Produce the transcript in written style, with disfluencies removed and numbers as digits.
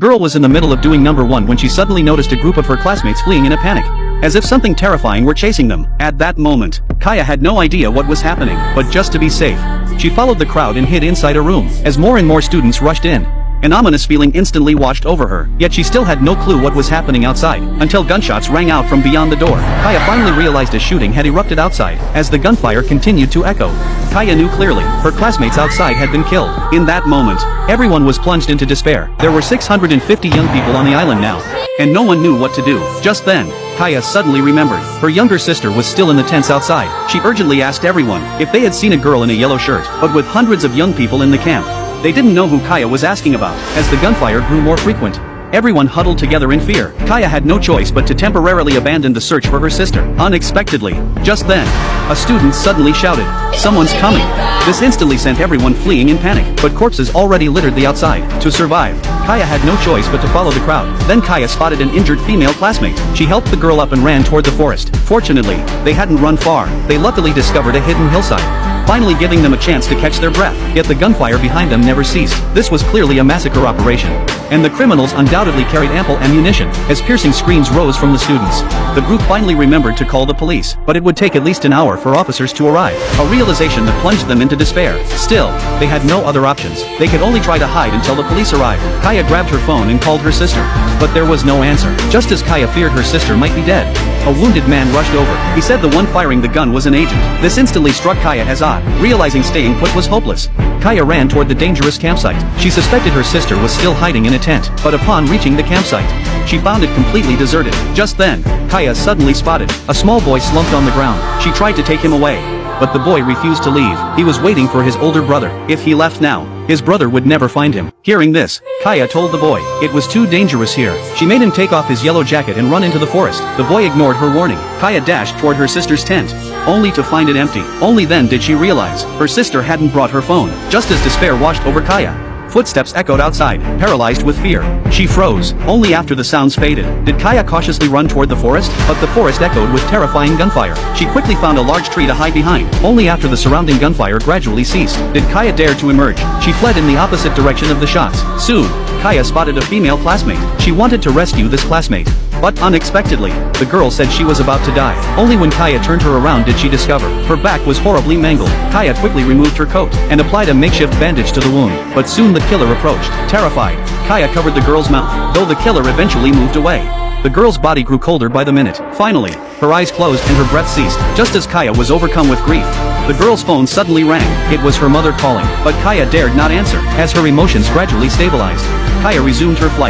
Girl was in the middle of doing number 1 when she suddenly noticed a group of her classmates fleeing in a panic, as if something terrifying were chasing them. At that moment, Kaya had no idea what was happening, but just to be safe, she followed the crowd and hid inside a room. As more and more students rushed in, an ominous feeling instantly washed over her, yet she still had no clue what was happening outside, until gunshots rang out from beyond the door. Kaya finally realized a shooting had erupted outside, as the gunfire continued to echo. Kaya knew clearly, her classmates outside had been killed. In that moment, everyone was plunged into despair. There were 650 young people on the island now, and no one knew what to do. Just then, Kaya suddenly remembered, her younger sister was still in the tents outside. She urgently asked everyone if they had seen a girl in a yellow shirt, but with hundreds of young people in the camp, they didn't know who Kaya was asking about. As the gunfire grew more frequent, everyone huddled together in fear. Kaya had no choice but to temporarily abandon the search for her sister. Unexpectedly, just then, a student suddenly shouted, "Someone's coming!" This instantly sent everyone fleeing in panic, but corpses already littered the outside. To survive, Kaya had no choice but to follow the crowd. Then Kaya spotted an injured female classmate. She helped the girl up and ran toward the forest. Fortunately, they hadn't run far. They luckily discovered a hidden hillside, finally giving them a chance to catch their breath. Yet the gunfire behind them never ceased. This was clearly a massacre operation, and the criminals undoubtedly carried ample ammunition. As piercing screams rose from the students, the group finally remembered to call the police, but it would take at least an hour for officers to arrive, a realization that plunged them into despair. Still, they had no other options. They could only try to hide until the police arrived. Kaya grabbed her phone and called her sister, but there was no answer. Just as Kaya feared her sister might be dead, a wounded man rushed over. He said the one firing the gun was an agent. This instantly struck Kaya as odd. Realizing staying put was hopeless, Kaya ran toward the dangerous campsite. She suspected her sister was still hiding in a tent, but upon reaching the campsite, she found it completely deserted. Just then, Kaya suddenly spotted a small boy slumped on the ground. She tried to take him away, but the boy refused to leave. He was waiting for his older brother. If he left now, his brother would never find him. Hearing this, Kaya told the boy it was too dangerous here. She made him take off his yellow jacket and run into the forest. The boy ignored her warning. Kaya dashed toward her sister's tent, only to find it empty. Only then did she realize her sister hadn't brought her phone. Just as despair washed over Kaya, footsteps echoed outside. Paralyzed with fear, she froze. Only after the sounds faded did Kaya cautiously run toward the forest, but the forest echoed with terrifying gunfire. She quickly found a large tree to hide behind. Only after the surrounding gunfire gradually ceased did Kaya dare to emerge. She fled in the opposite direction of the shots. Soon, Kaya spotted a female classmate. She wanted to rescue this classmate, but unexpectedly, the girl said she was about to die. Only when Kaya turned her around did she discover her back was horribly mangled. Kaya quickly removed her coat and applied a makeshift bandage to the wound, but soon the killer approached. Terrified, Kaya covered the girl's mouth, though the killer eventually moved away. The girl's body grew colder by the minute. Finally, her eyes closed and her breath ceased. Just as Kaya was overcome with grief, the girl's phone suddenly rang. It was her mother calling, but Kaya dared not answer. As her emotions gradually stabilized, Kaya resumed her flight.